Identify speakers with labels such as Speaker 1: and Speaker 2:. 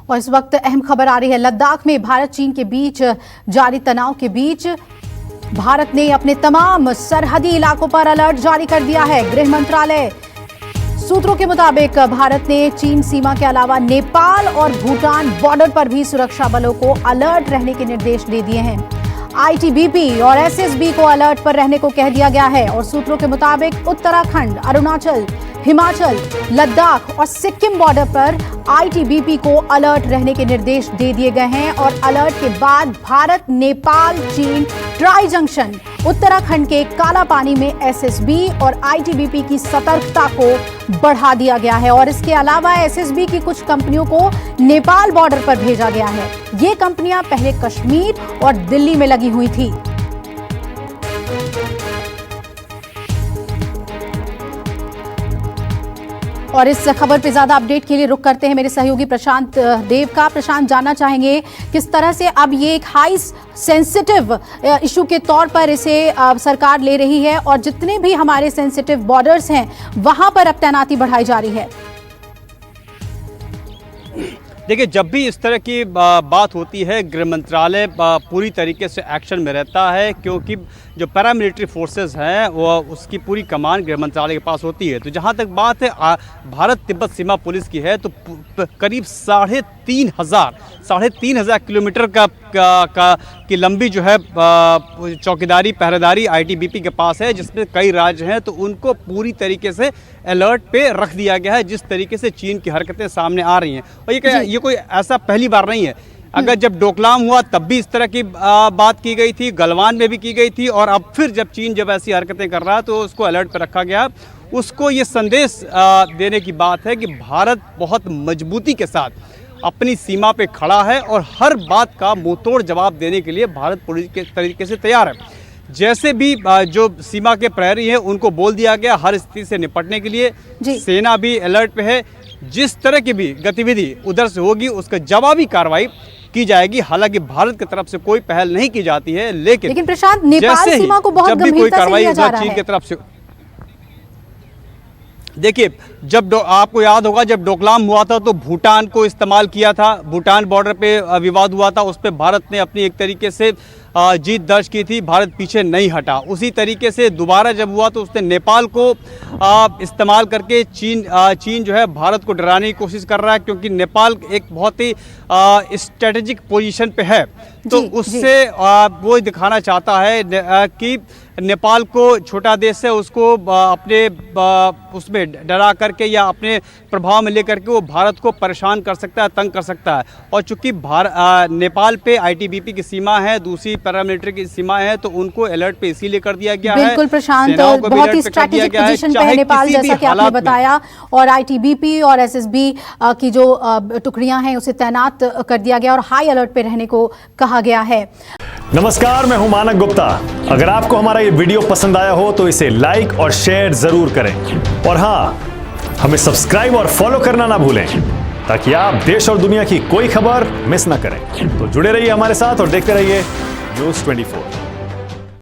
Speaker 1: और इस वक्त अहम खबर आ रही है। लद्दाख में भारत चीन के बीच जारी तनाव के बीच भारत ने अपने तमाम सरहदी इलाकों पर अलर्ट जारी कर दिया है। गृह मंत्रालय सूत्रों के मुताबिक भारत ने चीन सीमा के अलावा नेपाल और भूटान बॉर्डर पर भी सुरक्षा बलों को अलर्ट रहने के निर्देश दे दिए हैं। आईटीबीपी और एसएसबी को अलर्ट पर रहने को कह दिया गया है और सूत्रों के मुताबिक उत्तराखंड, अरुणाचल, हिमाचल, लद्दाख और सिक्किम बॉर्डर पर आईटीबीपी को अलर्ट रहने के निर्देश दे दिए गए हैं। और अलर्ट के बाद भारत, नेपाल, चीन ट्राई जंक्शन, उत्तराखंड के काला पानी में एसएसबी और आईटीबीपी की सतर्कता को बढ़ा दिया गया है। और इसके अलावा एसएसबी की कुछ कंपनियों को नेपाल बॉर्डर पर भेजा गया है। ये कंपनियां पहले कश्मीर और दिल्ली में लगी हुई थी। और इस खबर पे ज्यादा अपडेट के लिए रुख करते हैं मेरे सहयोगी प्रशांत देव का। प्रशांत, जानना चाहेंगे किस तरह से अब ये एक हाई सेंसिटिव इशू के तौर पर इसे सरकार ले रही है और जितने भी हमारे सेंसिटिव बॉर्डर्स हैं वहां पर अब तैनाती बढ़ाई जा रही है।
Speaker 2: देखिए, जब भी इस तरह की बात होती है, गृह मंत्रालय पूरी तरीके से एक्शन में रहता है, क्योंकि जो पैरामिलिट्री फोर्सेस हैं वो उसकी पूरी कमान गृह मंत्रालय के पास होती है। तो जहां तक बात है भारत तिब्बत सीमा पुलिस की है, तो करीब 3,500 किलोमीटर की लंबी जो है चौकीदारी, पहरेदारी आईटीबीपी के पास है, जिसमें कई राज्य हैं। तो उनको पूरी तरीके से अलर्ट पे रख दिया गया है, जिस तरीके से चीन की हरकतें सामने आ रही हैं। और ये कोई ऐसा पहली बार नहीं है। अगर जब डोकलाम हुआ तब भी इस तरह की बात की गई थी, गलवान में भी की गई थी, और अब फिर जब चीन जब ऐसी हरकतें कर रहा है तो उसको अलर्ट पर रखा गया। उसको ये संदेश देने की बात है कि भारत बहुत मजबूती के साथ अपनी सीमा पे खड़ा है और हर बात का मुंहतोड़ जवाब देने के लिए भारत पूरी तरीके से तैयार है। जैसे भी जो सीमा के प्रहरी हैं उनको बोल दिया गया हर स्थिति से निपटने के लिए। सेना भी अलर्ट पे है। जिस तरह की भी गतिविधि उधर से होगी उसका जवाबी कार्रवाई की जाएगी। हालांकि भारत की तरफ से कोई पहल नहीं की जाती है, लेकिन
Speaker 1: प्रशांत, नेपाल सीमा को बहुत
Speaker 2: जब भी कोई कार्रवाई चीन की तरफ से, देखिए, जब आपको याद होगा जब डोकलाम हुआ था तो भूटान को इस्तेमाल किया था। भूटान बॉर्डर पे विवाद हुआ था, उस पर भारत ने अपनी एक तरीके से जीत दर्ज की थी। भारत पीछे नहीं हटा। उसी तरीके से दोबारा जब हुआ तो उसने नेपाल को इस्तेमाल करके चीन जो है भारत को डराने की कोशिश कर रहा है, क्योंकि नेपाल एक बहुत ही स्ट्रेटेजिक पोजीशन पे है। तो उससे वो दिखाना चाहता है कि नेपाल को छोटा देश है, उसको अपने उसमें डरा करके या अपने प्रभाव में लेकर के वो भारत को परेशान कर सकता है, तंग कर सकता है। और चूंकि नेपाल पे आईटीबीपी की सीमा है, दूसरी पैरामिलिट्री की सीमा है, तो उनको अलर्ट पे इसीलिए कर दिया गया है।
Speaker 1: बिल्कुल प्रशांत, बहुत ही स्ट्रेटेजिक पोजीशन पे है नेपाल, जैसा कि आपने बताया। और आईटीबीपी और एसएसबी की जो टुकड़ियां हैं उसे तैनात कर दिया गया और हाई अलर्ट पे रहने को कहा गया है।
Speaker 3: नमस्कार, मैं हूं मानक गुप्ता। अगर आपको हमारा ये वीडियो पसंद आया हो तो इसे लाइक और शेयर जरूर करें। और हाँ, हमें सब्सक्राइब और फॉलो करना ना भूलें, ताकि आप देश और दुनिया की कोई खबर मिस ना करें। तो जुड़े रहिए हमारे साथ और देखते रहिए News 24।